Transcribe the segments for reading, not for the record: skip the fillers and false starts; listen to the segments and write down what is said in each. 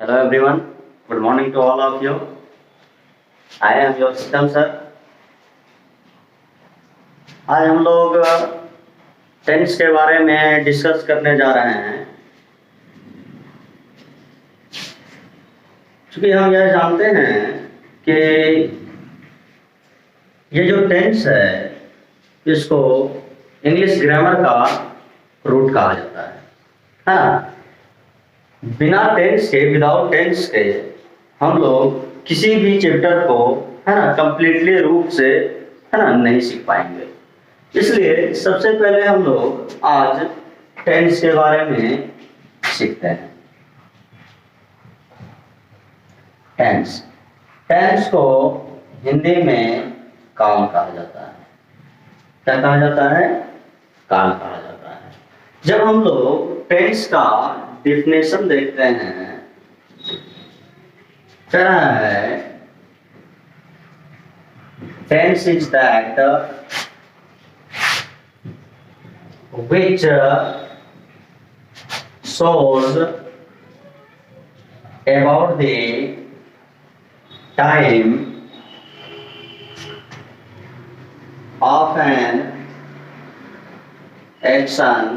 Hello everyone, good morning to all of you. I am your system sir. आज हम लोग tense के बारे में डिस्कस करने जा रहे हैं। क्योंकि हम यह जानते हैं कि ये जो टेंस है इसको इंग्लिश ग्रामर का रूट कहा जाता है ना। बिना टेंस के, विदाउट टेंस के हम लोग किसी भी चैप्टर को है ना कंप्लीटली रूप से है ना नहीं सीख पाएंगे। इसलिए सबसे पहले हम लोग आज टेंस के बारे में सीखते हैं। टेंस टेंस को हिंदी में काल कहा जाता है। क्या कहा जाता है? काल कहा जाता है। जब हम लोग टेंस का डिफिनेशन देखते हैं, क्या है? Tense is that which shows about the time of an action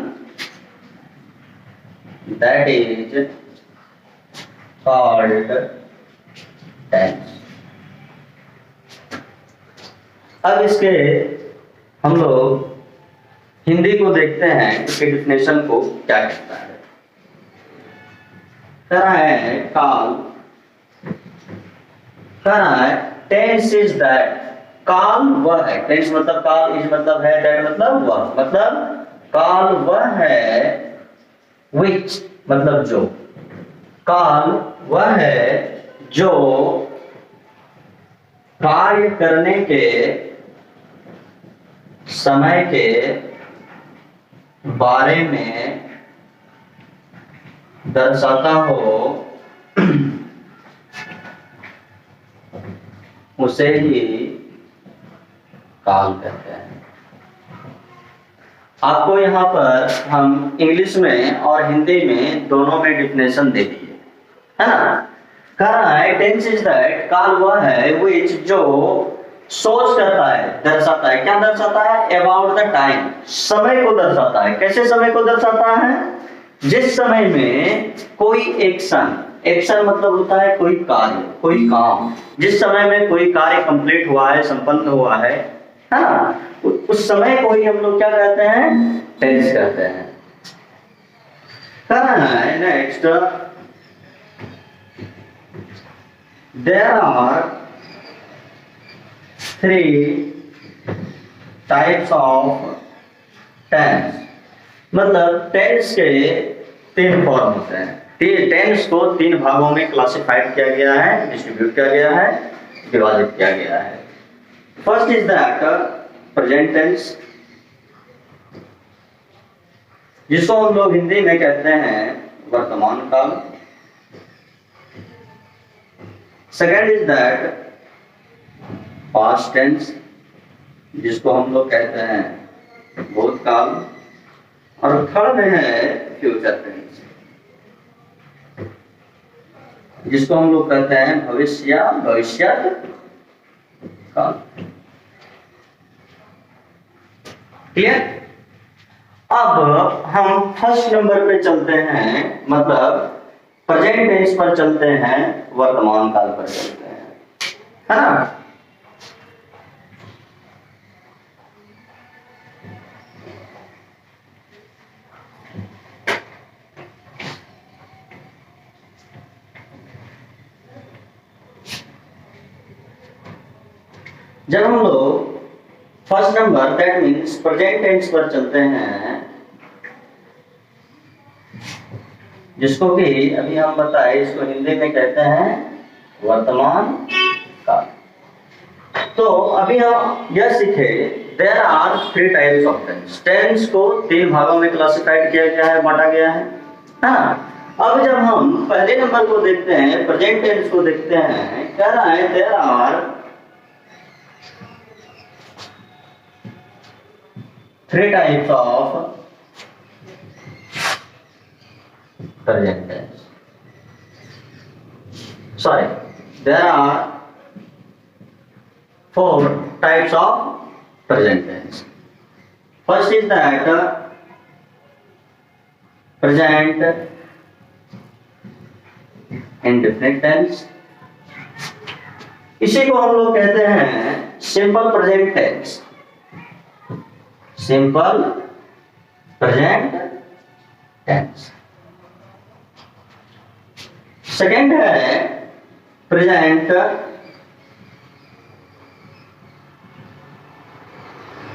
that is called tense। अब इसके हम लोग हिंदी को देखते हैं, इसके डिफिनेशन को क्या कहता है। कह रहा है काल, कह रहा है टेंस इज दैट। काल वह है, टेंस मतलब काल, इज मतलब है, दैट मतलब वह, मतलब काल वह है, which मतलब जो, काल वह है जो कार्य करने के समय के बारे में दर्शाता हो, उसे ही काल कहते हैं। आपको यहाँ पर हम इंग्लिश में और हिंदी में दोनों में डिफिनेशन दे दिए है ना। कह रहा है टेंस इज दैट, काल वह है which जो सोच करता है, दर्शाता है। क्या दर्शाता है? अबाउट द टाइम, समय को दर्शाता है। कैसे समय को दर्शाता है? जिस समय में कोई एक्शन, एक्शन मतलब होता है कोई कार्य, कोई काम, जिस समय में कोई कार्य कंप्लीट हुआ है, संपन्न हुआ है ना, उस समय को ही हम लोग क्या कहते हैं? टेंस कहते हैं। करना है next, there are 3 types of tense. मतलब टेंस के 3 फॉर्म होते हैं। टेंस को 3 भागों में क्लासिफाइड किया गया है, डिस्ट्रीब्यूट किया गया है, विभाजित किया गया है। First is that present tense, जिसको हम लोग हिंदी में कहते हैं वर्तमान काल। Second is that past tense, जिसको हम लोग कहते हैं भूतकाल। और थर्ड है फ्यूचर टेंस, जिसको हम लोग कहते हैं भविष्यत काल। क्लियर? अब हम फर्स्ट नंबर पे चलते हैं, मतलब प्रेजेंट टेंस पर चलते हैं, वर्तमान काल पर चलते हैं, है ना। जब हम लोग first number that means present tense पर चलते हैं, जिसको कि अभी हम बताए, इसको हिंदी में कहते हैं वर्तमान काल। तो अभी हम यह सीखे there are 3 types of tense. Tense को 3 भागों में क्लासिफाइड किया गया है, बांटा गया है ना। अब जब हम पहले नंबर को देखते हैं, प्रेजेंट टेंस को देखते हैं, कह रहा है there are 3 types of present tense। sorry, there are four types of present tense. First is that present indefinite tense. इसी को हम लोग कहते हैं simple present tense. Simple present tense. Second है प्रेजेंट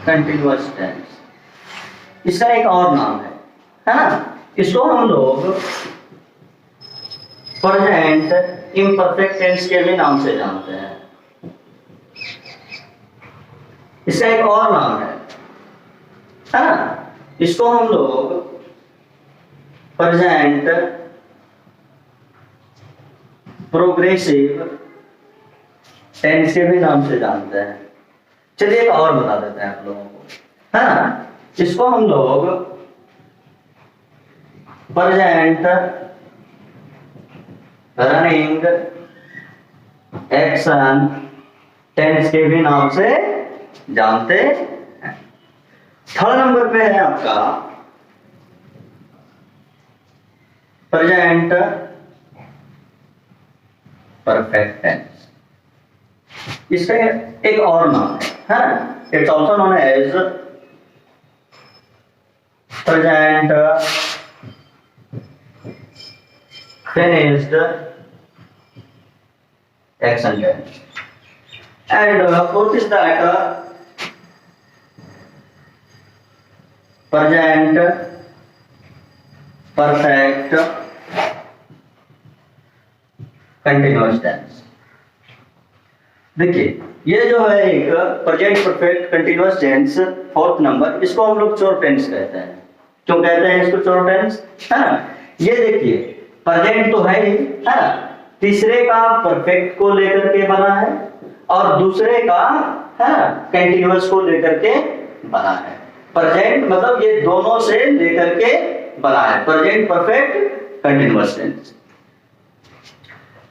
कंटिन्यूअस टेंस। इसका एक और नाम है ना, इसको हम लोग प्रेजेंट इम्परफेक्ट टेंस के भी नाम से जानते हैं। इसका एक और नाम है ना, इसको हम लोग प्रेजेंट प्रोग्रेसिव टेंस के भी नाम से जानते हैं। चलिए एक और बता देते हैं आप लोगों को, है ना, इसको हम लोग प्रेजेंट रनिंग एक्शन टेंस के भी नाम से जानते हैं। थर्ड नंबर पे है आपका प्रेजेंट परफेक्ट टेंस। इसका एक और नाम है ना, it's also known as present finished action tense. And fourth is that present perfect continuous tense। देखिए ये जो है एक present perfect continuous tense fourth number, इसको हम लोग चोर टेंस कहते हैं। क्यों कहते हैं इसको चोर टेंस, है ना। ये देखिए प्रेजेंट तो है ही, है ना, तीसरे का परफेक्ट को लेकर के बना है और दूसरे का, है ना, कंटिन्यूअस को लेकर के बना है। प्रेजेंट मतलब ये दोनों से लेकर के बना है, प्रेजेंट परफेक्ट कंटिन्यूअस टेंस।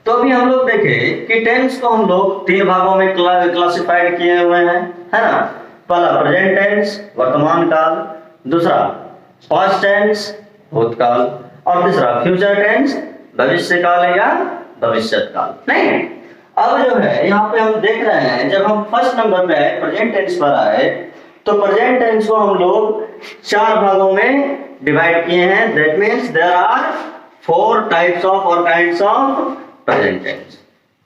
तो अभी हम लोग देखें कि टेंस को हम लोग तीन भागों में क्लासिफाइड किए हुए हैं, है ना। पहला प्रेजेंट टेंस वर्तमान काल, दूसरा पास्ट टेंस भूतकाल और तीसरा फ्यूचर टेंस भविष्य काल या भविष्यत काल। नहीं, अब जो है यहाँ पे हम देख रहे हैं, जब हम फर्स्ट नंबर पे प्रेजेंट टेंस पर आए तो प्रेजेंट टेंस को हम लोग चार भागों में डिवाइड किए हैं। That means there are four types of और काइंड्स ऑफ प्रेजेंट टेंस,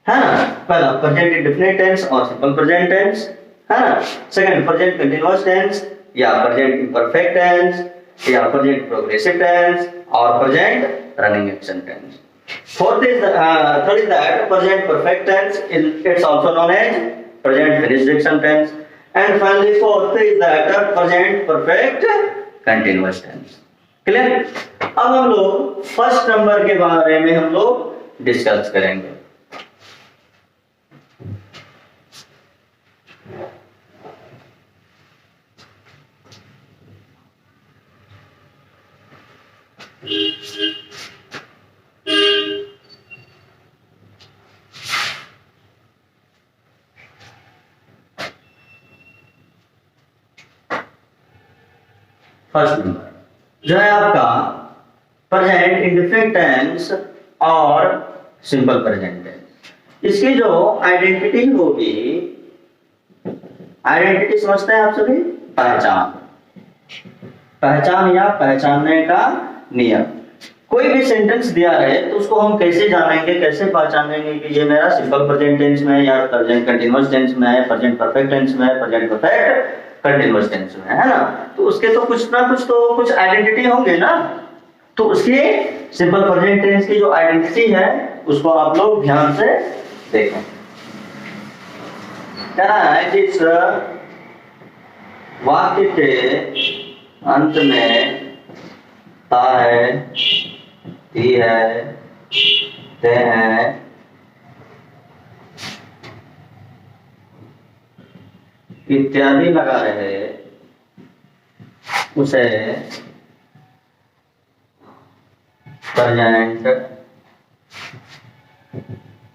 है ना। पहला प्रेजेंट इंडेफिनिट टेंस और सिंपल प्रेजेंट टेंस, है ना। सेकंड प्रेजेंट कंटीन्यूअस टेंस या प्रेजेंट इम्परफेक्ट टेंस या प्रेजेंट प्रोग्रेसिव टेंस और present running action tense. Fourth is third is that present perfect tense, it's also known as present finished action tense, and finally fourth is that present perfect continuous tense। Clear. अब हम लोग first number के बारे में हम लोग discuss करेंगे। First number जो है आपका प्रेजेंट इंडेफिनिट टेंस और सिंपल प्रेजेंट टेंस। इसकी जो आइडेंटिटी होगी, आइडेंटिटी समझते हैं आप सभी, पहचान, पहचान या पहचानने का नियम। कोई भी सेंटेंस दिया है तो उसको हम कैसे जानेंगे, कैसे पहचानेंगे कि ये मेरा सिंपल प्रेजेंट टेंस में है या प्रेजेंट कंटीन्यूअस टेंस में है, प्रेजेंट परफेक्ट टेंस में है, प्रेजेंट परफेक्ट कंटीन्यूअस टेंस में है ना। तो उसके तो कुछ ना कुछ तो कुछ आइडेंटिटी होंगे ना। तो उसकी सिंपल प्रेजेंट टेंस की जो आइडेंटिटी है उसको आप लोग ध्यान से देखें। क्या है, जिस वाक्य के अंत में ता है, ती है, ते है, इत्यादि लगा रहे उसे प्रेजेंट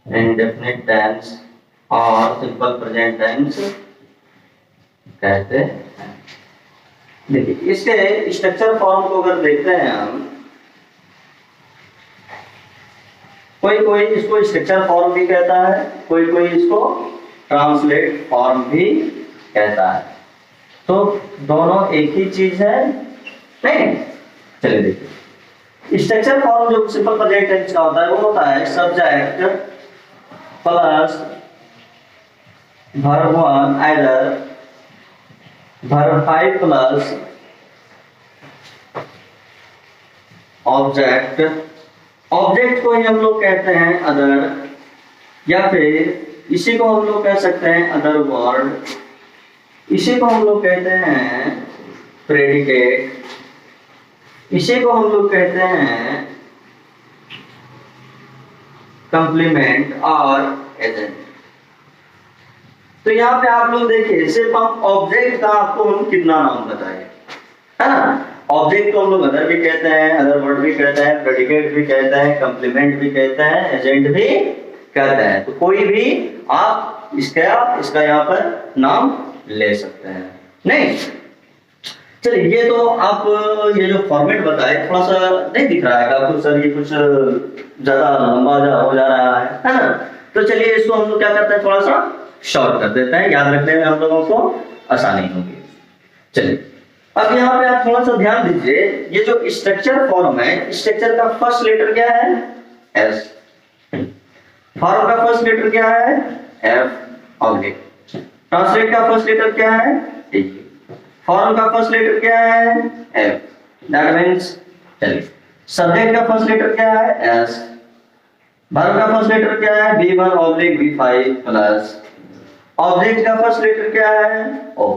इंडेफिनिट टेंस और सिंपल प्रेजेंट टेंस कहते हैं। देखिए इसके स्ट्रक्चर फॉर्म को अगर देखते हैं हम, कोई कोई इसको स्ट्रक्चर फॉर्म भी कहता है, कोई कोई इसको ट्रांसलेट फॉर्म भी कहता है। तो दोनों एक ही चीज है नहीं? चलिए देखिए स्ट्रक्चर फॉर्म जो सिंपल प्रेजेंट टेंस का होता है वो होता है subject plus verb one either verb 5 plus object. Object को ही हम लोग कहते हैं अदर, या फिर इसी को हम लोग कह सकते हैं अदर वर्ड, इसी को हम लोग कहते हैं प्रेडिकेट, इसी को हम लोग कहते हैं कंप्लीमेंट और एजेंट। तो यहाँ पे आप लोग देखिए सिर्फ हम ऑब्जेक्ट का आपको हम कितना नाम बताए, है ना? ऑब्जेक्ट को हम लोग अदर भी कहते हैं, अदर वर्ड भी कहते हैं, प्रेडिकेट भी कहते हैं, कंप्लीमेंट भी कहते हैं, एजेंट भी कहते हैं। तो कोई भी आप इसका यहाँ पर नाम ले सकते हैं नहीं? चलिए ये तो आप ये जो फॉर्मेट बताए थोड़ा सा नहीं दिख रहा है आपको सर, ये कुछ ज्यादा लंबा हो जा रहा है ना? तो चलिए इसको हम लोग क्या करते हैं थोड़ा सा शॉर्ट कर देते हैं, याद रखने में हम लोगों को आसानी होगी। चलिए अब यहाँ पे आप थोड़ा सा ध्यान दीजिए, ये जो स्ट्रक्चर फॉर्म है, स्ट्रक्चर का फर्स्ट लेटर क्या है? एस। फॉर्म का फर्स्ट लेटर क्या है? एफ। ऑब्जेक्ट ट्रांसलेट का फर्स्ट लेटर क्या है? टी। फॉर्म का फर्स्ट लेटर क्या है? एफ। दैट मींस चलिए सब्जेक्ट का फर्स्ट लेटर क्या है? एस। वर्ब का फर्स्ट लेटर क्या है? B1 oblique B5 plus object का फर्स्ट लेटर क्या है? ओ।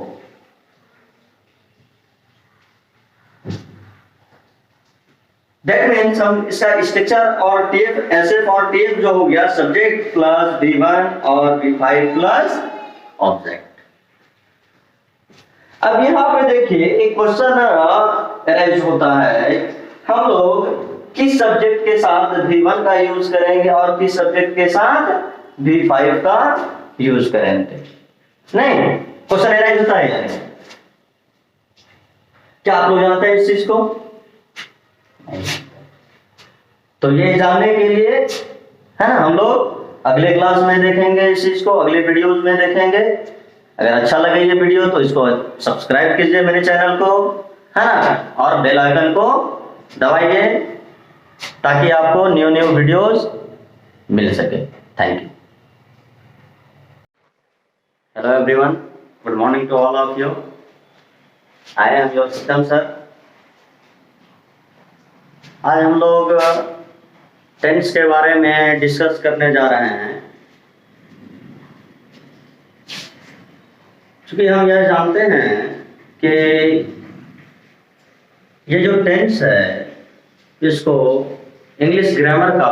दैट मीन्स हम इसका स्ट्रक्चर और टेप एसएफ और टेप जो हो गया सब्जेक्ट प्लस B1 और B5 प्लस ऑब्जेक्ट। अब यहाँ पे देखिए एक क्वेश्चन अराइज होता है, हम लोग किस सब्जेक्ट के साथ V1 का यूज करेंगे और किस सब्जेक्ट के साथ V5 का यूज करेंगे? नहीं, क्वेश्चन अराइज होता है यानी। क्या आप लोग जानते हैं इस चीज को? तो ये जानने के लिए है ना हम लोग अगले क्लास में देखेंगे इस चीज को, अगले वीडियोस में देखेंगे। अगर अच्छा लगे ये वीडियो तो इसको सब्सक्राइब कीजिए मेरे चैनल को, है ना, और बेल आइकन को दबाइए ताकि आपको न्यू वीडियोस मिल सके। Thank you. Hello everyone, good morning to all of you. I am your system sir. आज हम लोग टेंस के बारे में डिस्कस करने जा रहे हैं। क्योंकि हम यह जानते हैं कि ये जो टेंस है इसको इंग्लिश ग्रामर का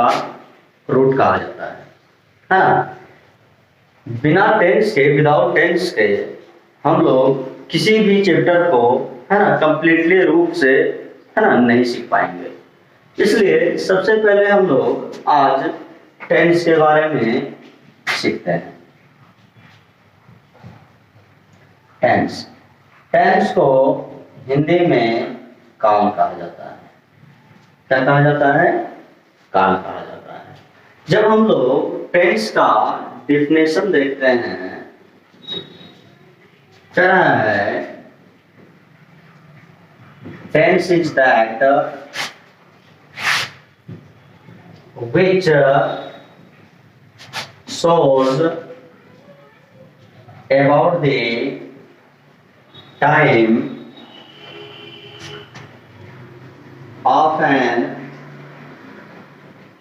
रूट कहा जाता है ना? बिना टेंस के, विदाउट टेंस के हम लोग किसी भी चैप्टर को है ना कंप्लीटली रूप से है ना नहीं सीख पाएंगे। इसलिए सबसे पहले हम लोग आज टेंस के बारे में सीखते हैं। टेंस, टेंस को हिंदी में काल कहा जाता है। क्या कहा जाता है? काल कहा जाता है। जब हम लोग टेंस का डिफिनेशन देखते हैं, क्या है? Tense is that which shows about the time of an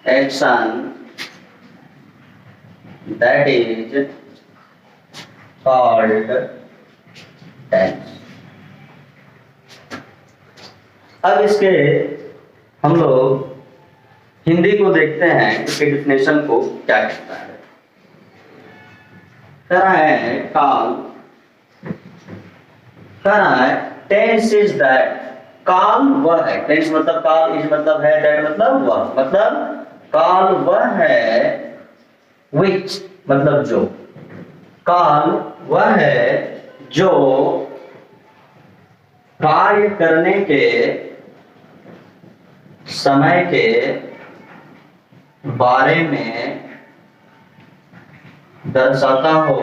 action that is called tense। अब इसके हम लोग हिंदी को देखते हैं, इसके डिफिनेशन को क्या कहता है। कह रहा है काल, कह रहा है टेंस इज दैट। काल वह है, टेंस मतलब काल, इज मतलब है, दैट मतलब वह, मतलब काल वह है which मतलब जो, काल वह है जो कार्य करने के समय के बारे में दर्शाता हो,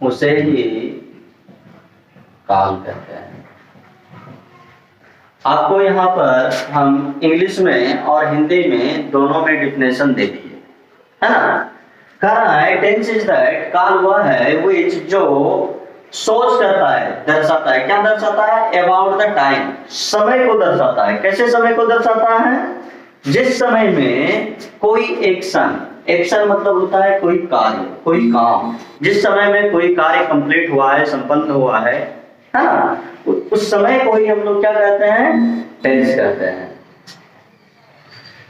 उसे ही काल कहते हैं। आपको यहाँ पर हम इंग्लिश में और हिंदी में दोनों में डिफिनेशन दे दिए, है ना। कह रहा है टेंस इज दैट, काल वह है which जो सोच करता है, दर्शाता है। क्या दर्शाता है? अबाउट द टाइम, समय को दर्शाता है। कैसे समय को दर्शाता है? जिस समय में कोई एक्शन, एक्शन मतलब होता है कोई कार्य, कोई काम, जिस समय में कोई कार्य कंप्लीट हुआ है, संपन्न हुआ है ना, उस समय को ही हम लोग क्या कहते हैं? टेंस कहते हैं।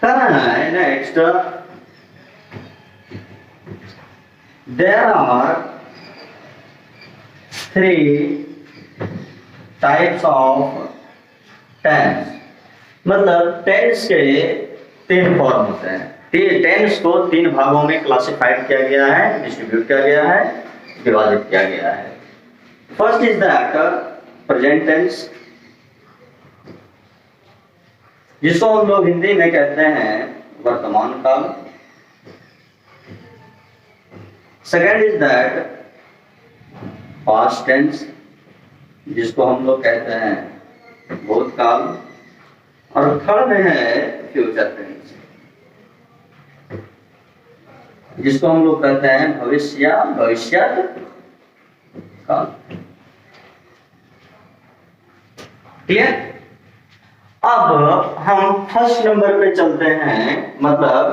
करना है next, there are 3 types of tense, मतलब टेंस के 3 फॉर्म होते हैं। टेंस को 3 भागों में क्लासिफाइड किया गया है, डिस्ट्रीब्यूट किया गया है, विभाजित किया गया है। First is that present tense, जिसको हम लोग हिंदी में कहते हैं वर्तमान काल। Second is that past tense, जिसको हम लोग कहते हैं भूतकाल। और थर्ड है फ्यूचर टेंस, जिसको हम लोग कहते हैं भविष्यत काल। क्लियर? अब हम फर्स्ट नंबर पे चलते हैं, मतलब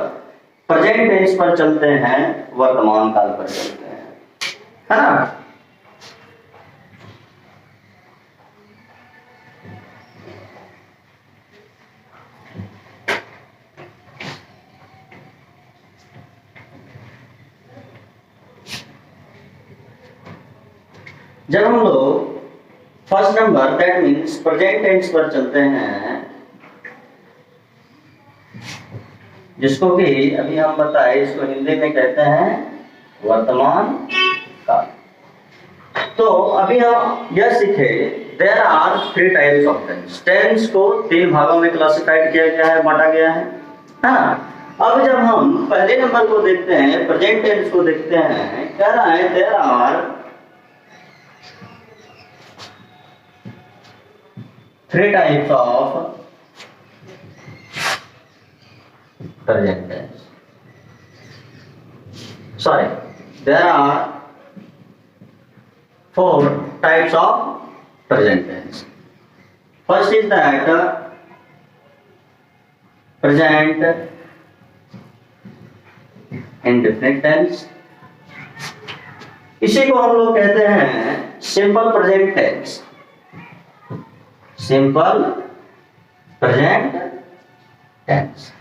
प्रेजेंट टेंस पर चलते हैं, वर्तमान काल पर चलते हैं, है ना। जब हम लोग first number that means present tense पर चलते हैं, जिसको कि अभी हम बताए, इसको हिंदी में कहते हैं वर्तमान काल। तो अभी हम यह सीखे there are 3 types of tense. Tense को 3 भागों में क्लासिफाइड किया गया है, बांटा गया है ना। अब जब हम पहले नंबर को देखते हैं, प्रेजेंट टेंस को देखते हैं, कह रहा है there are 3 types of present tense. Sorry, there are 4 types of present tense. First is that present indefinite tense. इसी को हम लोग कहते हैं simple present tense. Simple present tense.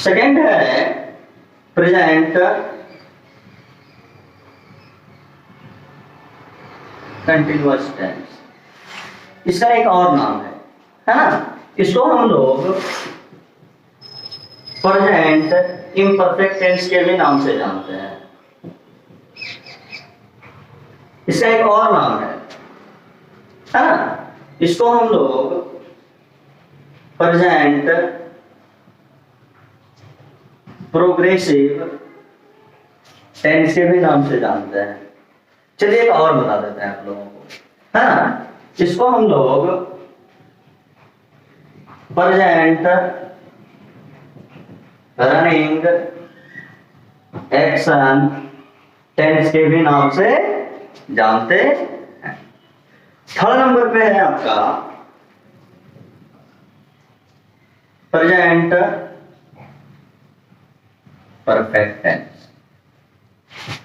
Second है प्रेजेंट कंटिन्यूअस टेंस। इसका एक और नाम है ना। इसको हम लोग प्रेजेंट इम्परफेक्ट टेंस के भी नाम से जानते हैं। इसका एक और नाम है ना। इसको हम लोग प्रेजेंट प्रोग्रेसिव टेंस के भी नाम से जानते हैं। चलिए एक और बता देते हैं आप लोगों को, है ना। इसको हम लोग प्रेजेंट रनिंग एक्शन टेंस के भी नाम से जानते हैं। थर्ड नंबर पे है आपका प्रेजेंट परफेक्ट टेंस।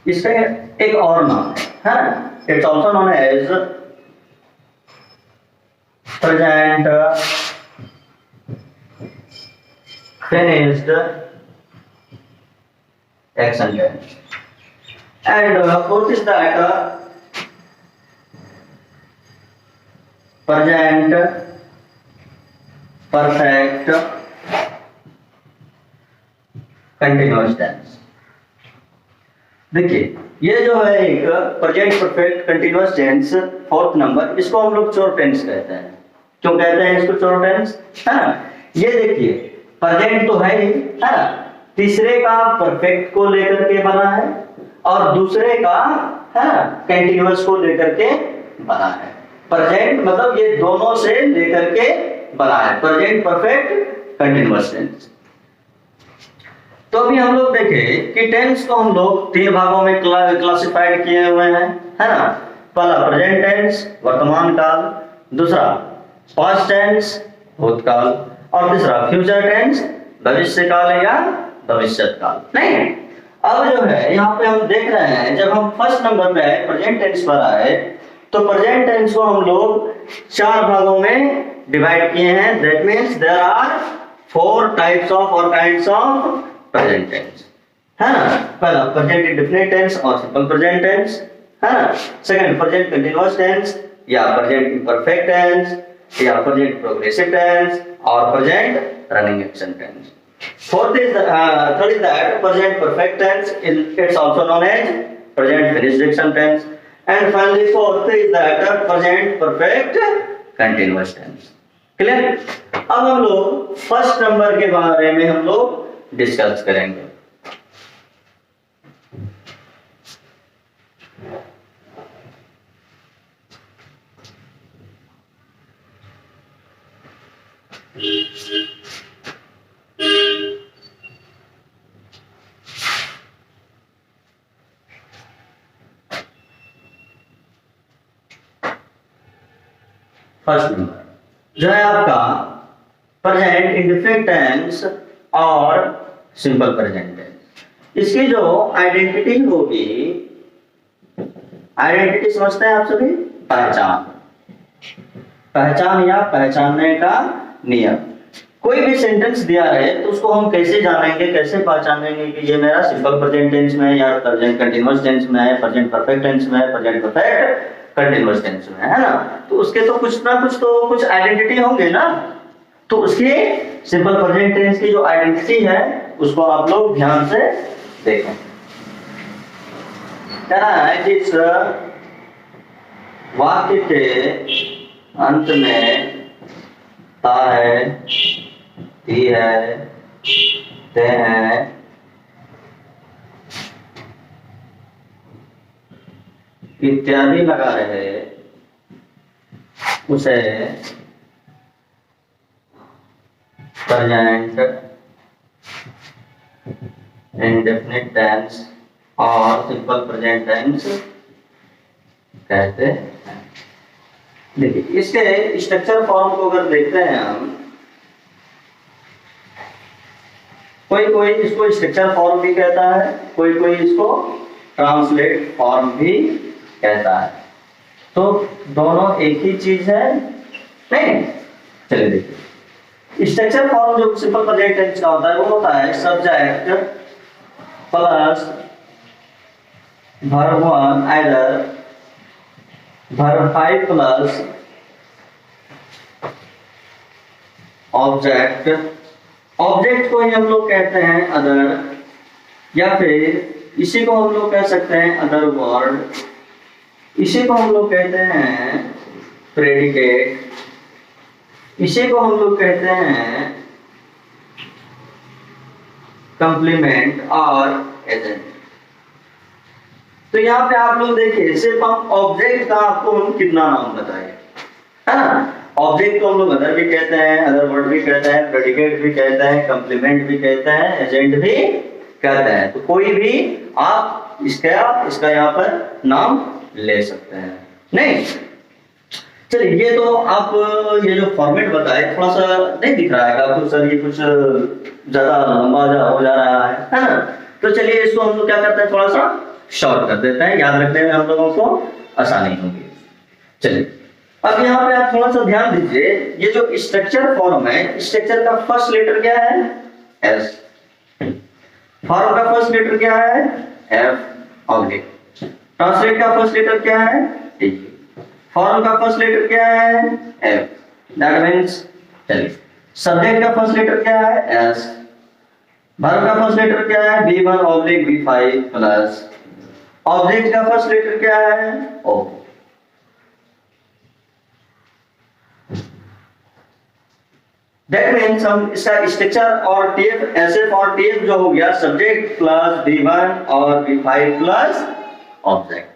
इसका एक और नाम है ना। It's also known as present finished action tense. And fourth is that present perfect continuous tense. देखिए ये जो है एक present perfect continuous tense fourth number, इसको हम लोग चोर टेंस कहते हैं। क्यों कहते हैं इसको चोर टेंस, है ना? ये देखिए प्रेजेंट तो है ही, है ना? तीसरे का परफेक्ट को लेकर के बना है और दूसरे का, है ना, कंटिन्यूअस को लेकर के बना है। प्रेजेंट मतलब ये दोनों से लेकर के बना है, प्रेजेंट परफेक्ट कंटिन्यूअस टेंस। तो अभी हम लोग देखें कि टेंस को हम लोग तीन भागों में क्लासिफाइड किए हुए हैं, है ना? पहला प्रेजेंट टेंस वर्तमान काल, दूसरा पास्ट टेंस भूतकाल और तीसरा फ्यूचर टेंस भविष्य काल या भविष्यत काल। नहीं, अब जो है यहाँ पे हम देख रहे हैं जब हम फर्स्ट नंबर पे प्रेजेंट टेंस पर आए तो प्रेजेंट टेंस को हम लोग चार भागों में डिवाइड किए हैं। That means there are four types of और काइंड्स ऑफ प्रेजेंट टेंस, है ना? पहला प्रेजेंट इंडेफिनिट टेंस और सिंपल प्रेजेंट टेंस, है ना? सेकंड प्रेजेंट कंटीन्यूअस टेंस या प्रेजेंट इम्परफेक्ट टेंस या प्रेजेंट प्रोग्रेसिव टेंस और present running action tense. Fourth is third is that present perfect tense. It's also known as present finished action tense. And finally, fourth is that present perfect continuous tense. Clear? अब हम लोग first number के बारे में हम लोग discuss करेंगे। First number जो है आपका प्रेजेंट इंडेफिनिट टेंस और सिंपल प्रेजेंट टेंस। इसकी जो आइडेंटिटी होगी, आइडेंटिटी समझते हैं आप सभी? पहचान, पहचान या पहचानने का नियम। कोई भी सेंटेंस दिया है तो उसको हम कैसे जानेंगे, कैसे पहचानेंगे कि ये मेरा सिंपल प्रेजेंट टेंस में है या प्रेजेंट कंटीन्यूअस टेंस में है, प्रेजेंट परफेक्ट टेंस में है, प्रेजेंट परफेक्ट कंटीन्यूअस टेंस में, है ना? तो उसके तो कुछ आइडेंटिटी होंगे ना। तो उसकी सिंपल प्रेजेंट टेंस की जो आइडेंटिटी है उसको आप लोग ध्यान से देखें। कहना है जिस वाक्य के अंत में ता है, ती है, ते है, इत्यादि लगा रहे उसे प्रेजेंट इंडेफिनिट टेंस और सिंपल प्रेजेंट टेंस कहते हैं। देखिए इसके स्ट्रक्चर फॉर्म को अगर देखते हैं हम, कोई इसको स्ट्रक्चर फॉर्म भी कहता है, कोई इसको ट्रांसलेट फॉर्म भी कहता है। तो दोनों एक ही चीज है नहीं? चलिए देखिए स्ट्रक्चर फॉर्म जो सिंपल प्रेजेंट टेंस का होता है वो होता है subject plus verb one either verb 5 plus object. Object को ही हम लोग कहते हैं अदर, या फिर इसी को हम लोग कह सकते हैं अदर वर्ड, इसी को हम लोग कहते हैं प्रेडिकेट, इसी को हम लोग कहते हैं कंप्लीमेंट और एजेंट। तो यहाँ पे आप लोग देखिए सिर्फ हम ऑब्जेक्ट का आपको हम कितना नाम बताए, है ना? ऑब्जेक्ट को हम लोग अदर भी कहते हैं, अदर वर्ड भी कहते हैं, प्रेडिकेट भी कहते हैं, कंप्लीमेंट भी कहते हैं, एजेंट भी कहते हैं। तो कोई भी आप इसका यहाँ पर नाम ले सकते हैं नहीं? चलिए ये तो आप ये जो फॉर्मेट बताए थोड़ा सा नहीं दिख रहा है आपको सर, ये कुछ ज्यादा लंबा हो जा रहा है ना? तो चलिए इसको हम लोग क्या करते हैं, थोड़ा सा शॉर्ट कर देते हैं, याद रखने में हम लोगों को आसानी होगी। चलिए अब यहाँ पे आप थोड़ा सा ध्यान दीजिए, ये जो स्ट्रक्चर फॉर्म है, स्ट्रक्चर का फर्स्ट लेटर क्या है? एस। फॉर्म का फर्स्ट लेटर क्या है? F oblique. ट्रांसलेट का फर्स्ट लेटर क्या है? टी। फॉर्म का फर्स्ट लेटर क्या है? एफ। दैट मींस चलिए सब्जेक्ट का फर्स्ट लेटर क्या है? एस। वर्ब का फर्स्ट लेटर क्या है? B1 oblique B5 plus object का फर्स्ट लेटर क्या है? O। दैट मीन्स हम इसका स्ट्रक्चर और टीएफ एसएफ और टीएफ जो हो गया सब्जेक्ट प्लस B1 और B5 प्लस ऑब्जेक्ट।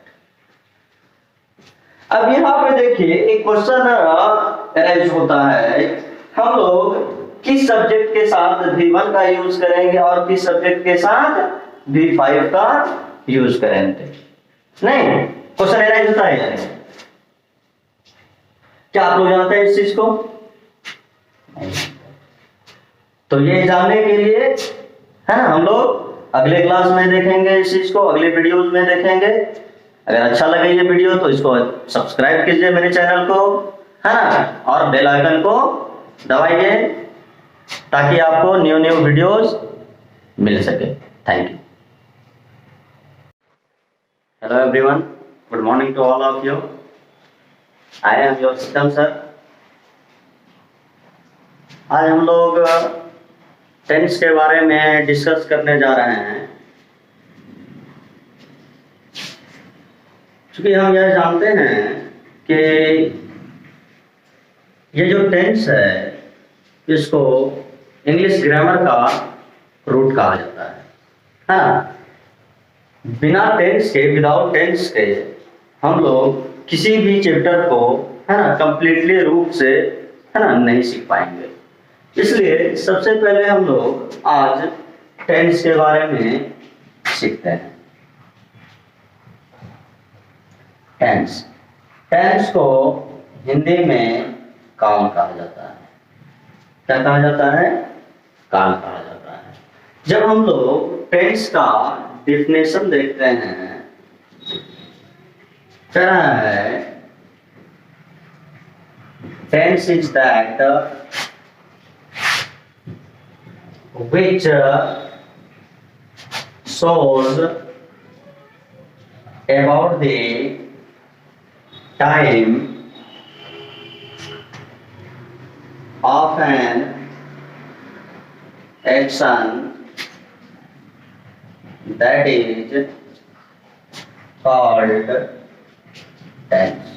अब यहां पे देखिए एक क्वेश्चन अराइज होता है, हम लोग किस सब्जेक्ट के साथ V1 का यूज करेंगे और किस सब्जेक्ट के साथ V5 का यूज करेंगे? नहीं, क्वेश्चन अराइज होता है। क्या आप लोग जानते हैं इस चीज को? तो ये जानने के लिए है ना, हम लोग अगले क्लास में देखेंगे इस चीज को, अगले वीडियोस में देखेंगे। अगर अच्छा लगे ये वीडियो तो इसको सब्सक्राइब कीजिए मेरे चैनल को, है ना, और बेल आइकन को दबाइए ताकि आपको न्यू वीडियोस मिल सके। Thank you. Hello everyone, good morning to all of you. I am your system sir. आज हम लोग टेंस के बारे में डिस्कस करने जा रहे हैं। क्योंकि हम यह जानते हैं कि ये जो टेंस है इसको इंग्लिश ग्रामर का रूट कहा जाता है ना। बिना टेंस के, विदाउट टेंस के हम लोग किसी भी चैप्टर को, है ना, कंप्लीटली रूप से, है ना, नहीं सीख पाएंगे। इसलिए सबसे पहले हम लोग आज टेंस के बारे में सीखते हैं। टेंस, टेंस को हिंदी में काल कहा जाता है। क्या कहा जाता है? काल कहा जाता है। जब हम लोग टेंस का डिफिनेशन देखते हैं, क्या है? Tense is that which shows about the time of an action that is called tense।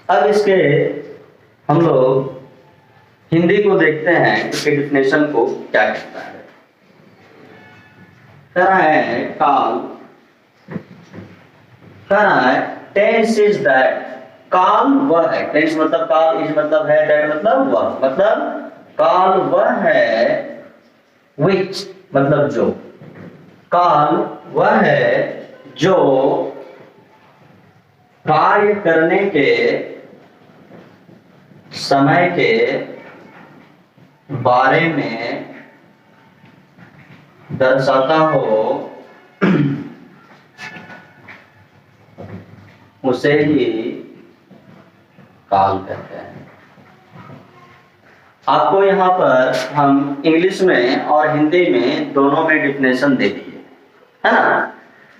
अब इसके हम लोग हिंदी को देखते हैं, इसके डिफिनेशन को क्या कहता है। कह है काल, कह है टेंस इज दैट। काल वह है, टेंस मतलब काल, इज मतलब है, दैट मतलब वह, मतलब काल वह है, विच मतलब जो, काल वह है जो कार्य करने के समय के बारे में दर्शाता हो उसे ही काल कहते हैं। आपको यहाँ पर हम इंग्लिश में और हिंदी में दोनों में डिफिनेशन दे दिए, है ना।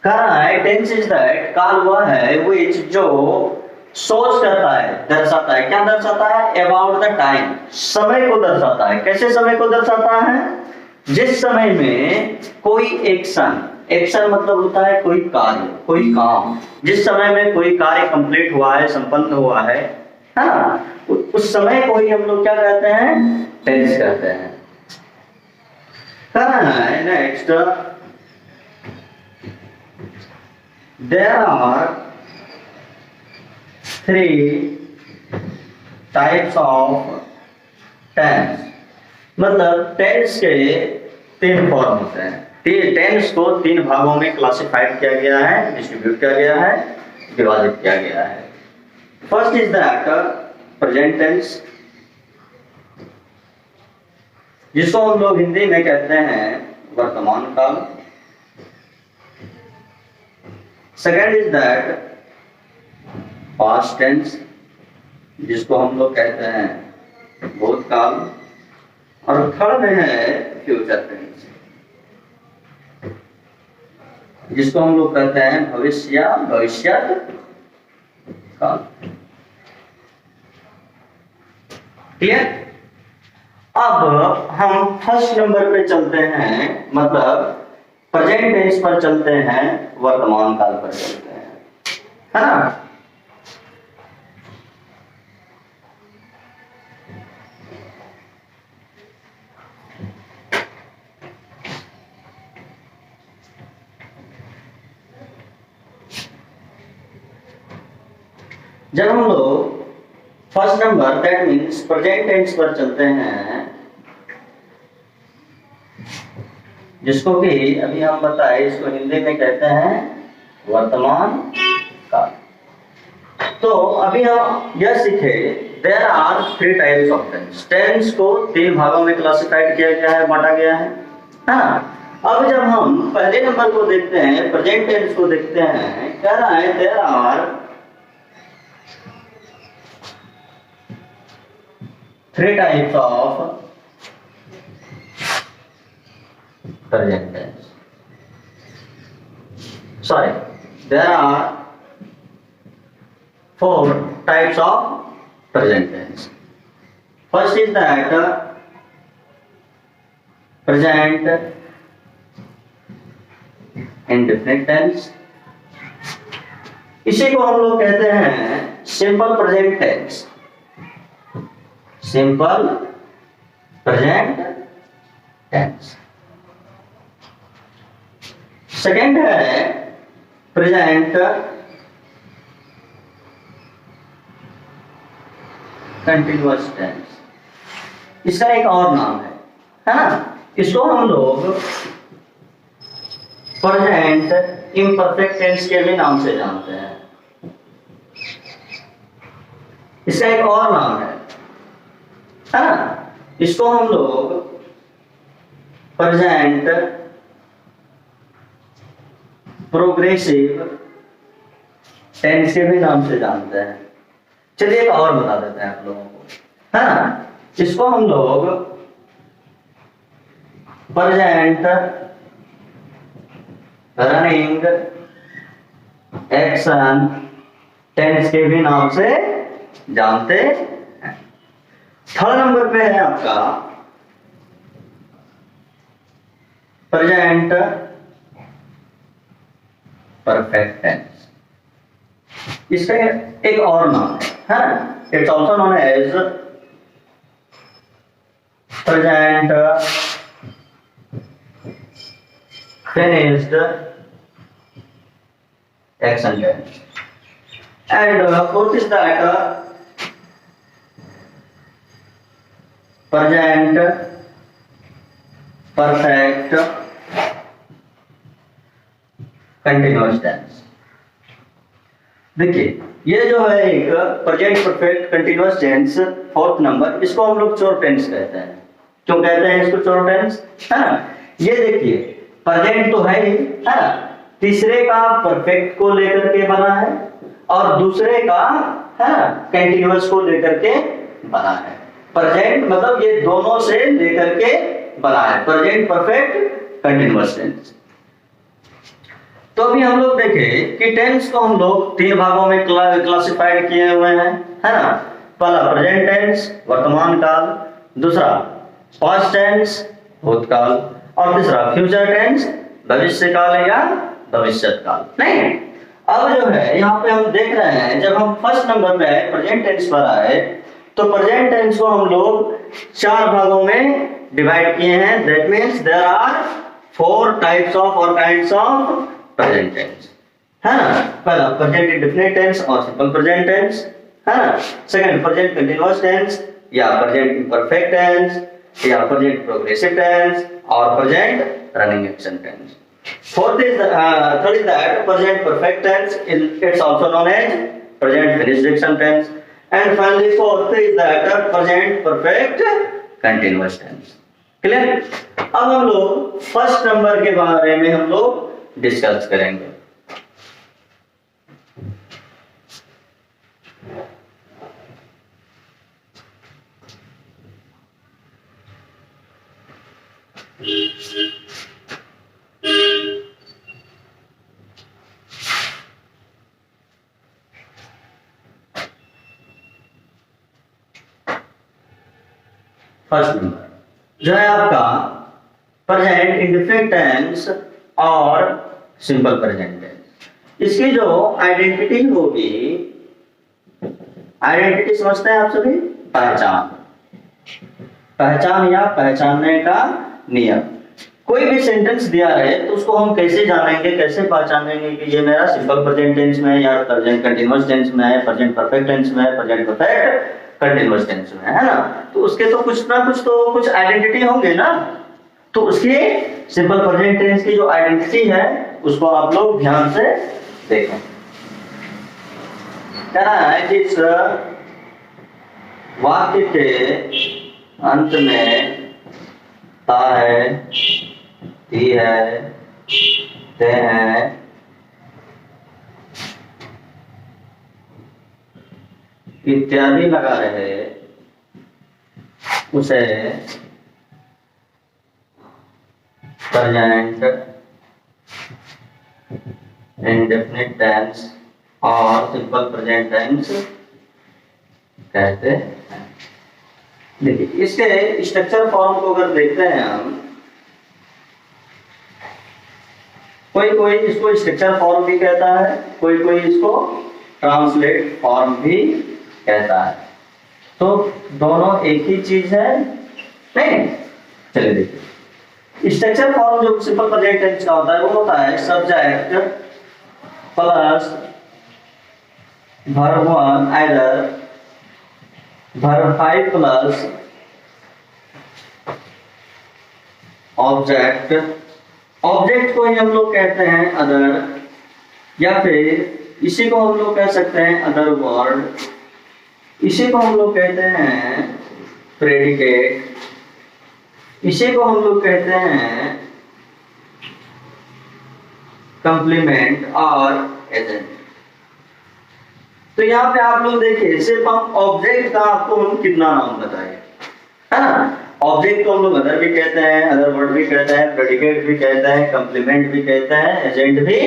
कह रहा है टेंस इज दैट, काल वह है विच जो सोच करता है, दर्शाता है। क्या दर्शाता है? अबाउट द टाइम, समय को दर्शाता है। कैसे समय को दर्शाता है? जिस समय में कोई एक्शन, एक्शन मतलब होता है कोई कार्य, कोई काम, जिस समय में कोई कार्य कंप्लीट हुआ है, संपन्न हुआ है ना, उस समय को ही हम लोग क्या कहते हैं? टेंस कहते हैं। करना है next, there are 3 types of tense. मतलब टेंस के 3 फॉर्म होते हैं। टेंस को 3 भागों में क्लासिफाइड किया गया है, डिस्ट्रीब्यूट किया गया है, विभाजित किया गया है। First is that present tense, जिसको हम लोग हिंदी में कहते हैं वर्तमान काल। Second is that past tense, जिसको हम लोग कहते हैं भूतकाल। और थर्ड है फ्यूचर टेंस, जिसको हम लोग कहते हैं भविष्यत काल। क्लियर। अब हम फर्स्ट नंबर पे चलते हैं, मतलब प्रेजेंट टेंस पर चलते हैं, वर्तमान काल पर चलते हैं, है ना। जब हम लोग first number that means present tense पर चलते हैं, जिसको कि अभी हम बताए, इसको हिंदी में कहते हैं वर्तमान काल। तो अभी हम यह सीखे there are three types of tense. Tense को तीन भागों में क्लासिफाइड किया गया है, बांटा गया है ना। अब जब हम पहले नंबर को देखते हैं, प्रेजेंट टेंस को देखते हैं, कह रहा है there are three types of present tense. Sorry, there are four types of present tense. First is that present indefinite tense. इसी को हम लोग कहते हैं simple present tense. Simple present tense. Second है प्रेजेंट कंटिन्यूअस टेंस। इसका एक और नाम है ना। इसको हम लोग प्रेजेंट इम्परफेक्ट टेंस के भी नाम से जानते हैं। इसका एक और नाम है ना। इसको हम लोग प्रेजेंट प्रोग्रेसिव टेंस के भी नाम से जानते हैं। चलिए एक और बता देते हैं आप लोगों को, है ना। इसको हम लोग प्रेजेंट रनिंग एक्शन टेंस के भी नाम से जानते हैं। थर्ड नंबर पे है आपका प्रेजेंट परफेक्ट टेंस। इसका एक और नाम है ना। It's also known as present finished action tense. And fourth is that present perfect continuous tense. देखिए ये जो है एक present perfect continuous tense fourth number, इसको हम लोग चोर टेंस कहते हैं। क्यों कहते हैं इसको चोर टेंस, है ना। ये देखिए प्रेजेंट तो है ही, है ना। तीसरे का परफेक्ट को लेकर के बना है और दूसरे का, है ना, कंटिन्यूअस को लेकर के बना है। प्रेजेंट मतलब ये दोनों से लेकर के बना है, प्रेजेंट परफेक्ट कंटिन्यूअस टेंस। तो अभी हम लोग देखें कि टेंस को हम लोग तीन भागों में क्लासिफाइड किए हुए हैं, है ना। पहला प्रेजेंट टेंस वर्तमान काल, दूसरा पास्ट टेंस भूतकाल, और तीसरा फ्यूचर टेंस भविष्य काल या भविष्यत काल। नहीं, अब जो है यहाँ पे हम देख रहे हैं, जब हम फर्स्ट नंबर पे आए प्रेजेंट टेंस पर आए, तो प्रेजेंट टेंस को हम लोग चार भागों में डिवाइड किए हैं। That means there are four types of और काइंड्स ऑफ प्रेजेंट टेंस, है ना। पहला प्रेजेंट इंडेफिनिट टेंस और सिंपल प्रेजेंट टेंस, है ना। सेकंड प्रेजेंट कंटीन्यूअस टेंस या प्रेजेंट इम्परफेक्ट टेंस या प्रेजेंट प्रोग्रेसिव टेंस और present running action tense. Fourth is third is that present perfect tense. It's also known as present finished action tense. And finally, fourth is that present perfect continuous tense. Clear? अब हम लोग first number के बारे में हम लोग discuss करेंगे। First number जो है आपका प्रेजेंट इंडेफिनिट टेंस और सिंपल प्रेजेंट टेंस। इसकी जो आइडेंटिटी होगी, आइडेंटिटी समझते हैं आप सभी, पहचान, पहचान या पहचानने का नियम। कोई भी सेंटेंस दिया है तो उसको हम कैसे जानेंगे, कैसे पहचानेंगे कि ये मेरा सिंपल प्रेजेंट टेंस में है या प्रेजेंट कंटीन्यूअस टेंस में है, प्रेजेंट परफेक्ट टेंस में है, प्रेजेंट परफेक्ट कंटीन्यूअस टेंस में है ना। तो उसके तो कुछ ना कुछ तो कुछ आइडेंटिटी होंगे ना। तो उसकी सिंपल प्रेजेंट टेंस की जो आइडेंटिटी है उसको आप लोग ध्यान से देखें। कहना है कि इस वाक्य के अंत में ता है, ती है, ते है, इत्यादि लगा रहे उसे प्रेजेंट इंडेफिनिट टेंस और सिंपल प्रेजेंट टेंस कहते हैं। देखिए इसके स्ट्रक्चर फॉर्म को अगर देखते हैं हम, कोई कोई इसको स्ट्रक्चर फॉर्म भी कहता है, कोई कोई इसको ट्रांसलेट फॉर्म भी कहता है। तो दोनों एक ही चीज है नहीं। चलिए देखिए स्ट्रक्चर फॉर्म जो सिंपल प्रेजेंट टेंस का होता है वो होता है subject plus verb one either verb 5 plus object. Object को ही हम लोग कहते हैं अदर, या फिर इसी को हम लोग कह सकते हैं अदर वर्ड, इसी को हम लोग कहते हैं प्रेडिकेट, इसी को हम लोग कहते हैं कंप्लीमेंट और एजेंट। तो यहाँ पे आप लोग देखिए सिर्फ हम ऑब्जेक्ट का आपको हम कितना नाम बताए, है ना। ऑब्जेक्ट को हम लोग अदर भी कहते हैं, अदर वर्ड भी कहते हैं, प्रेडिकेट भी कहते हैं, कंप्लीमेंट भी कहते हैं, एजेंट भी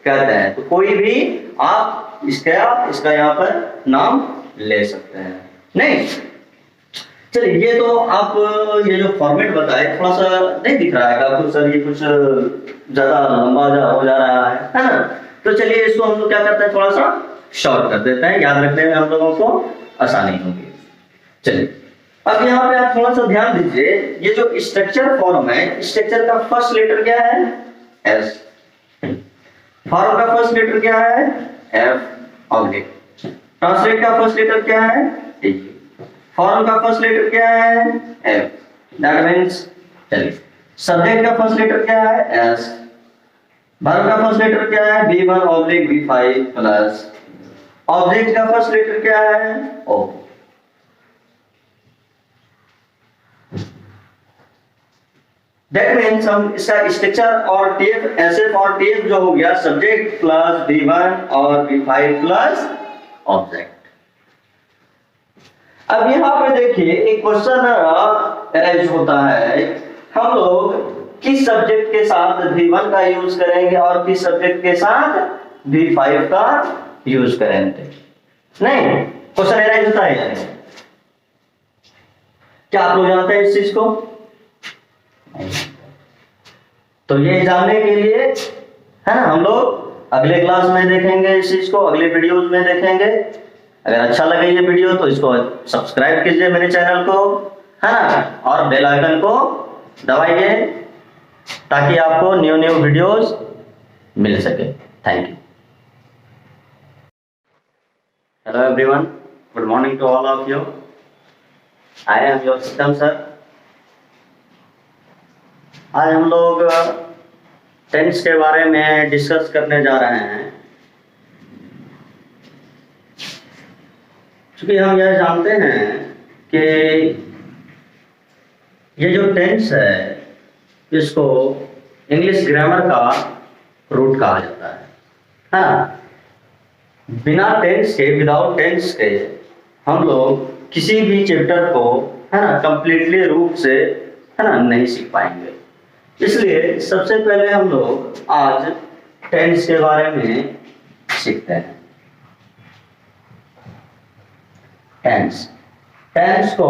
कहते हैं। तो कोई भी आप इसका यहाँ पर नाम ले सकते हैं नहीं। चलिए ये तो आप ये जो फॉर्मेट बताए थोड़ा सा नहीं दिख रहा है आपको सर, ये कुछ ज्यादा लंबा हो जा रहा है ना। तो चलिए इसको हम लोग क्या करते हैं, थोड़ा सा शॉर्ट कर देते हैं, याद रखने में हम लोगों को आसानी होगी। चलिए अब यहाँ पे आप थोड़ा सा ध्यान दीजिए, ये जो स्ट्रक्चर फॉर्म है, स्ट्रक्चर का फर्स्ट लेटर क्या है, एस। फॉर्म का फर्स्ट लेटर क्या है, एफ। ऑब्जेक्ट ट्रांसलेट का फर्स्ट लेटर क्या है, टी। फॉर्म का फर्स्ट लेटर क्या है, एफ। दैट मींस चलिए सब्जेक्ट का फर्स्ट लेटर क्या है, एस। वर्ब का फर्स्ट लेटर क्या है, B1 oblique B5 plus object का फर्स्ट लेटर क्या है, ओ। दैट मीन्स हम इसका स्ट्रक्चर और टीएफ एसएफ और टीएफ जो हो गया सब्जेक्ट प्लस B1 और B5 प्लस ऑब्जेक्ट। अब यहाँ पे देखिए एक क्वेश्चन अराइज होता है, हम लोग किस सब्जेक्ट के साथ V1 का यूज करेंगे और किस सब्जेक्ट के साथ B5 का यूज करेंगे। नहीं क्वेश्चन अराइज होता है यानी, क्या आप लोग जानते हैं इस चीज को। तो ये जानने के लिए है ना हम लोग अगले क्लास में देखेंगे इस चीज को, अगले वीडियोस में देखेंगे। अगर अच्छा लगे ये वीडियो तो इसको सब्सक्राइब कीजिए मेरे चैनल को, है ना, और बेल आइकन को दबाइए ताकि आपको न्यू वीडियोस मिल सके। Thank you. Hello everyone, good morning to all of you. I am your system sir. आज हम लोग टेंस के बारे में डिस्कस करने जा रहे हैं। क्योंकि हम यह जानते हैं कि ये जो टेंस है इसको इंग्लिश ग्रामर का रूट कहा जाता है ना। बिना टेंस के, विदाउट टेंस के हम लोग किसी भी चैप्टर को है ना कंप्लीटली रूप से है ना नहीं सीख पाएंगे। इसलिए सबसे पहले हम लोग आज टेंस के बारे में सीखते हैं। टेंस को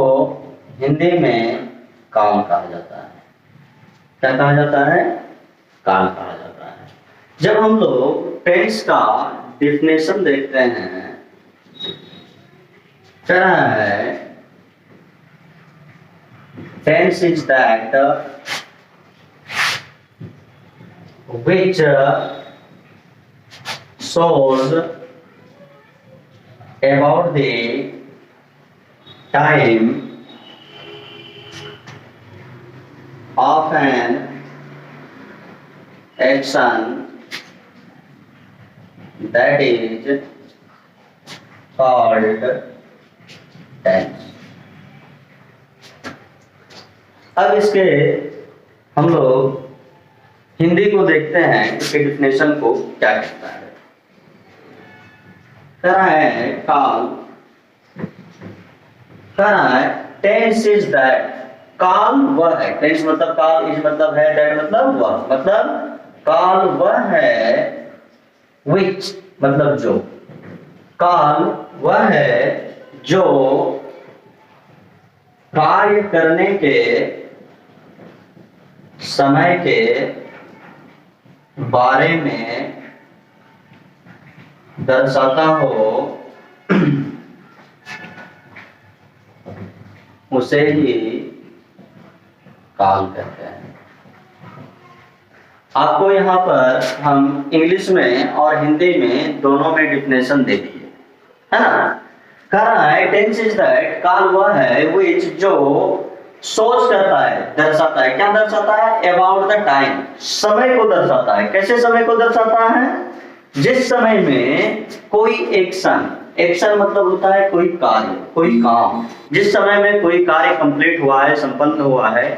हिंदी में काल कहा जाता है। क्या कहा जाता है? काल कहा जाता है। जब हम लोग टेंस का डिफिनेशन देखते हैं, कह रहा है tense is that which shows about the time of an action that is called tense। अब इसके हम लोग हिंदी को देखते हैं, इसके डिफिनेशन को क्या कहता है। कह रहा है काल, कह रहा है टेंस इज दैट, काल वह है। टेंस मतलब काल, इज मतलब है, दैट मतलब वह, मतलब काल वह है, विच मतलब जो, काल वह है जो कार्य करने के समय के बारे में दर्शाता हो, उसे ही काल कहते हैं। आपको यहाँ पर हम इंग्लिश में और हिंदी में दोनों में डिफिनेशन दे दिए, है ना। कह रहा है टेंस इज दैट, काल वह है विच जो सोच करता है, दर्शाता है। क्या दर्शाता है? अबाउट द टाइम, समय को दर्शाता है। कैसे समय को दर्शाता है? जिस समय में कोई एक्शन, एक्शन मतलब होता है कोई कार्य, कोई काम, जिस समय में कोई कार्य कंप्लीट हुआ है, संपन्न हुआ है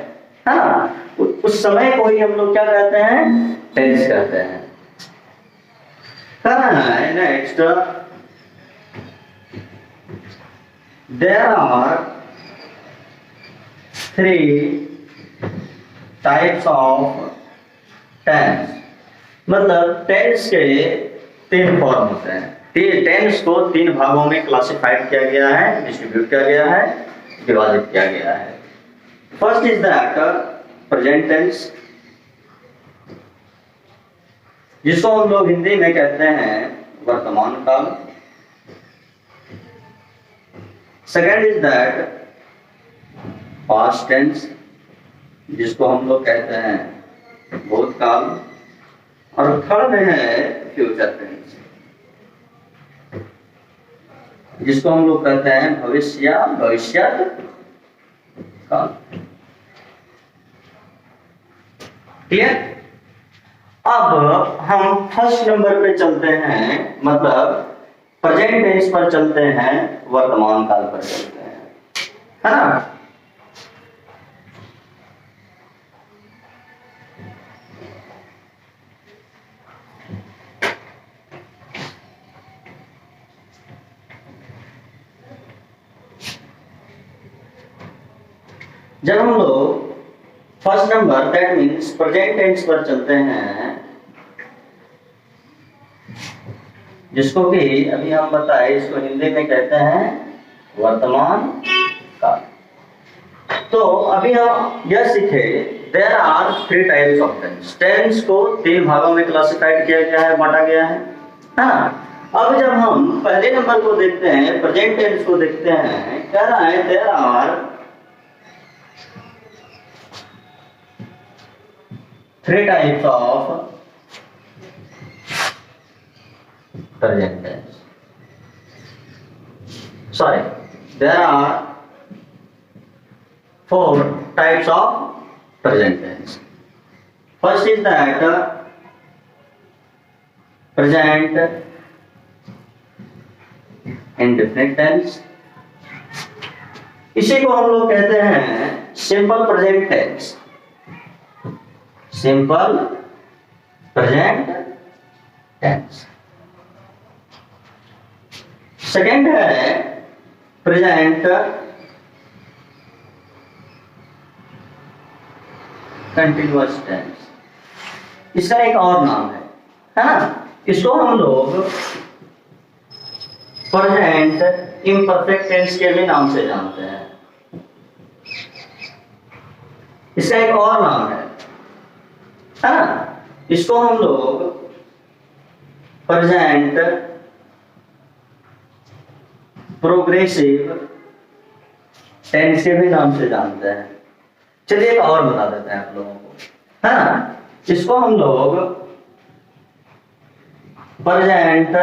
ना, उस समय को ही हम लोग क्या कहते हैं? टेंस कहते हैं। करना है next, there are 3 types of tense, मतलब टेंस के 3 फॉर्म होते हैं। टेंस को 3 भागों में क्लासिफाइड किया गया है, डिस्ट्रीब्यूट किया गया है, विभाजित किया गया है। First is that present tense, जिसको हम लोग हिंदी में कहते हैं वर्तमान काल। Second is that past tense, जिसको हम लोग कहते हैं भूतकाल। और थर्ड है फ्यूचर टेंस, जिसको हम लोग कहते हैं भविष्यत काल। क्लियर? अब हम फर्स्ट नंबर पे चलते हैं, मतलब प्रेजेंट टेंस पर चलते हैं, वर्तमान काल पर चलते हैं, है ना। जब हम लोग first number that means present tense पर चलते हैं, जिसको कि अभी हम बताए, इसको हिंदी में कहते हैं वर्तमान काल। तो अभी हम यह सीखे there are 3 types of tense. Tense को 3 भागों में क्लासिफाइड किया गया है, बांटा गया है ना। अब जब हम पहले नंबर को देखते हैं, प्रेजेंट टेंस को देखते हैं, कह रहा है there are 3 types of present tense. Sorry, there are 4 types of present tense. First is that present indefinite tense. इसी को हम लोग कहते हैं simple present tense. Simple present tense. Second है प्रेजेंट कंटिन्यूअस टेंस। इसका एक और नाम है ना। इसको हम लोग प्रेजेंट इम्परफेक्ट टेंस के भी नाम से जानते हैं। इसका एक और नाम है ना, इसको हम लोग प्रेजेंट प्रोग्रेसिव टेंस के भी नाम से जानते हैं। चलिए एक और बता देते हैं आप लोगों को, है ना, इसको हम लोग प्रेजेंट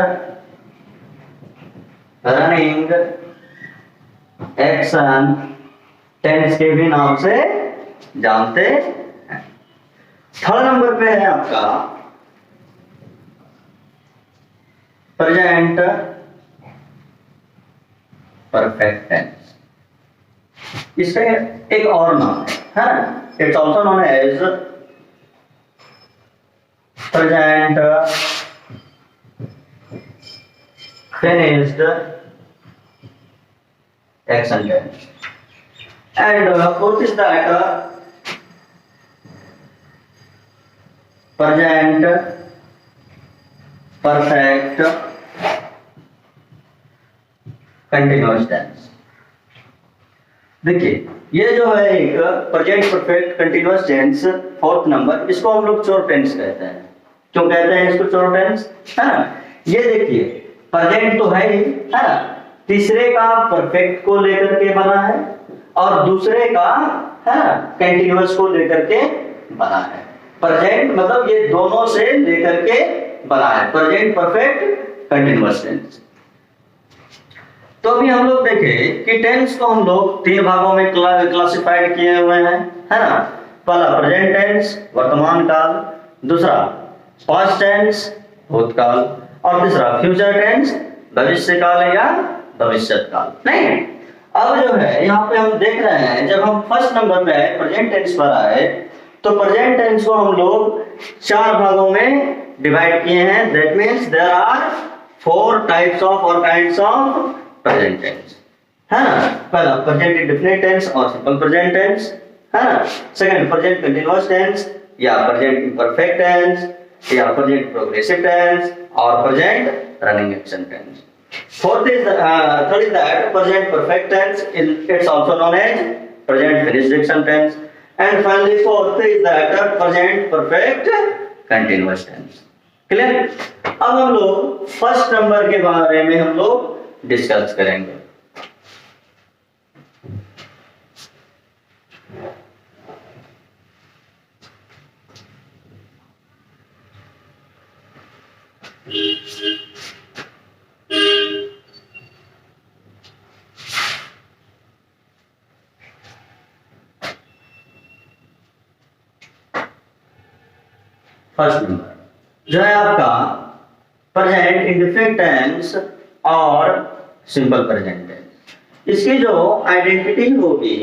रनिंग एक्शन टेंस के भी नाम से जानते हैं। थर्ड नंबर पे है आपका प्रेजेंट परफेक्ट टेंस। इसका एक और नाम है ना, it's also known as present finished action tense. And fourth is that present perfect continuous tense। देखिए ये जो है एक present perfect continuous tense fourth number, इसको हम लोग चोर टेंस कहते हैं। क्यों कहते हैं इसको चोर टेंस, है ना? ये देखिए प्रेजेंट तो है ही, है ना, तीसरे का परफेक्ट को लेकर के बना है और दूसरे का, है ना, कंटिन्यूअस को लेकर के बना है। प्रेजेंट मतलब ये दोनों से लेकर के बना है, प्रेजेंट परफेक्ट कंटिन्यूअस टेंस। तो अभी हम लोग देखें कि टेंस को हम लोग तीन भागों में क्लासिफाइड किए हुए हैं, है ना। पहला प्रेजेंट टेंस वर्तमान काल, दूसरा पास्ट टेंस भूतकाल और तीसरा फ्यूचर टेंस भविष्य काल या भविष्यत काल। नहीं, अब जो है यहाँ पे हम देख रहे हैं, जब हम फर्स्ट नंबर पे आए प्रेजेंट टेंस पर आए तो प्रेजेंट टेंस को हम लोग चार भागों में डिवाइड किए हैं। That means there are four types of और काइंड्स ऑफ प्रेजेंट टेंस, है ना। पहला प्रेजेंट इंडेफिनिट टेंस और सिंपल प्रेजेंट टेंस, है ना। सेकंड प्रेजेंट कंटीन्यूअस टेंस या प्रेजेंट इम्परफेक्ट टेंस या प्रेजेंट प्रोग्रेसिव टेंस और present running action tense. Fourth is third is that present perfect tense, it's also known as present finished action tense, and finally fourth is that present perfect continuous tense। Clear? अब हम लोग first number के बारे में हम लोग discuss करेंगे। First number जो है आपका प्रेजेंट इंडेफिनिट टेंस और सिंपल प्रेजेंट टेंस। इसकी जो आइडेंटिटी होगी,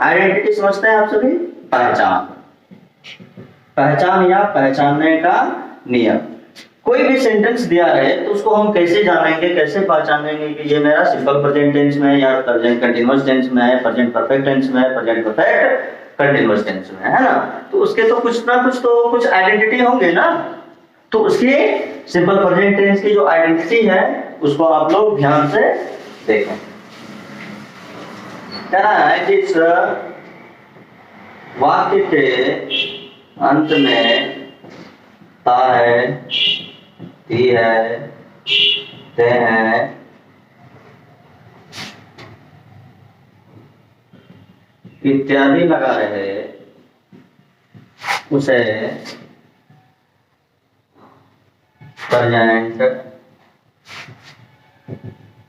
आइडेंटिटी समझते हैं आप सभी, पहचान, पहचान या पहचानने का नियम। कोई भी सेंटेंस दिया है तो उसको हम कैसे जानेंगे, कैसे पहचानेंगे कि ये मेरा सिंपल प्रेजेंट टेंस में है या प्रेजेंट कंटीन्यूअस टेंस में है, प्रेजेंट परफेक्ट टेंस में है, प्रेजेंट परफेक्ट कंटीन्यूअस टेंस में है ना। तो उसके तो कुछ ना कुछ तो कुछ आइडेंटिटी होंगे ना। तो उसकी सिंपल प्रेजेंट टेंस की जो आइडेंटिटी है उसको आप लोग ध्यान से देखें। कहना है कि इस वाक्य के अंत में ता है, ती है, ते है, इत्यादि लगा रहे, उसे प्रेजेंट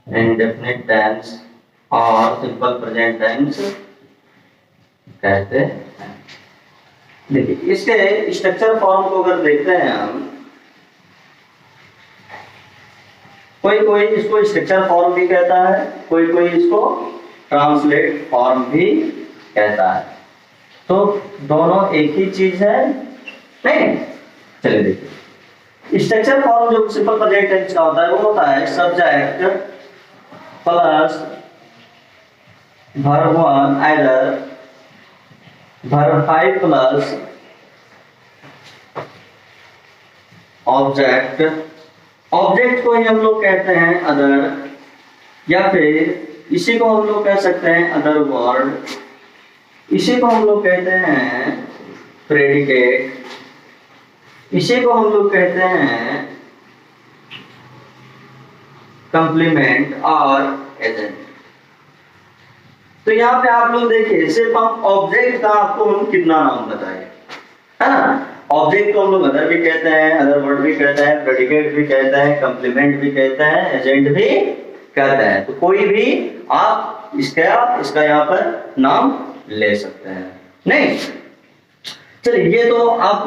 इंडेफिनिट टेंस और सिंपल प्रेजेंट टेंस कहते हैं। देखिए इसके स्ट्रक्चर फॉर्म को अगर देखते हैं हम, कोई कोई इसको स्ट्रक्चर फॉर्म भी कहता है, कोई कोई इसको ट्रांसलेट फॉर्म भी कहता है। तो दोनों एक ही चीज है नहीं। चलिए देखिए स्ट्रक्चर फॉर्म जो सिंपल प्रेजेंट टेंस का होता है वो होता है subject plus verb one either verb 5 plus object. Object को ही हम लोग कहते हैं अदर, या फिर इसी को हम लोग कह सकते हैं अदर वर्ड इसी को हम लोग कहते हैं प्रेडिकेट, इसी को हम लोग कहते हैं कंप्लीमेंट और एजेंट। तो यहाँ पे आप लोग देखिए, सिर्फ हम ऑब्जेक्ट का आपको हम कितना नाम बताए, है ना। ऑब्जेक्ट को हम लोग अदर भी कहते हैं, अदर वर्ड भी कहते हैं, प्रेडिकेट भी कहते हैं, कंप्लीमेंट भी कहते हैं, एजेंट भी कहते हैं। तो कोई भी आप इसका यहाँ पर नाम ले सकते हैं। नहीं, चलिए ये तो आप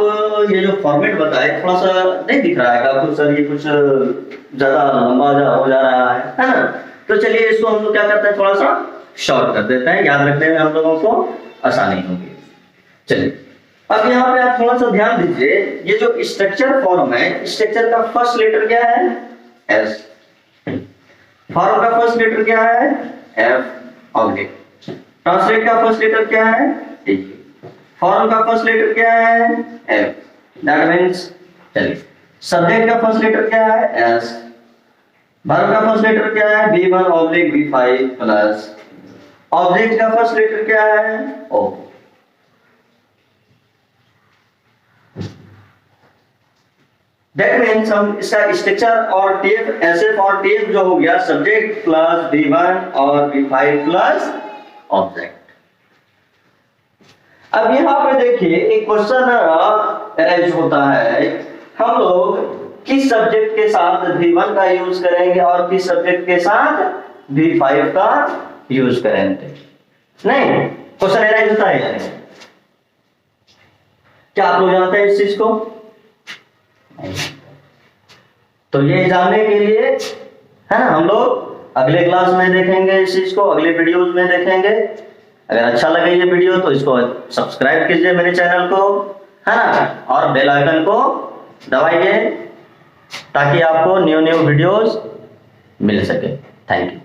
ये जो फॉर्मेट बताए थोड़ा सा नहीं दिख रहा है आपको सर, ये कुछ ज्यादा लंबा हो जा रहा है ना। तो चलिए इसको हम लोग क्या करते हैं, थोड़ा सा शॉर्ट कर देते हैं, याद रखने में हम लोगों को आसानी होगी। चलिए अब यहाँ पे आप थोड़ा सा ध्यान दीजिए, ये जो स्ट्रक्चर फॉर्म है, स्ट्रक्चर का फर्स्ट लेटर क्या है, एस। फॉर्म का फर्स्ट लेटर क्या है, एफ। ऑब्जेक्ट ट्रांसलेट का फर्स्ट लेटर क्या है, टी। फॉर्म का फर्स्ट लेटर क्या है, एफ। दैट मींस, चलिए सब्जेक्ट का फर्स्ट लेटर क्या है, एस। वर्ब का फर्स्ट लेटर क्या है, B1 oblique B5 plus. Object का फर्स्ट लेटर क्या है, ओ। दैट मीन्स हम इसका स्ट्रक्चर और टीएफ, एसएफ और टीएफ जो हो गया, सब्जेक्ट प्लस B1 और B5 प्लस ऑब्जेक्ट। अब यहाँ पे देखिए एक क्वेश्चन अराइज होता है, हम लोग किस सब्जेक्ट के साथ V1 का यूज करेंगे और किस सब्जेक्ट के साथ V5 का यूज करेंगे। नहीं, क्वेश्चन अराइज होता है यानी, क्या आप लोग जानते हैं इस चीज को? तो ये जानने के लिए है ना, हम लोग अगले क्लास में देखेंगे इस चीज को, अगले वीडियोस में देखेंगे। अगर अच्छा लगे ये वीडियो तो इसको सब्सक्राइब कीजिए मेरे चैनल को, है ना, और बेल आइकन को दबाइए ताकि आपको न्यू वीडियोस मिल सके। Thank you.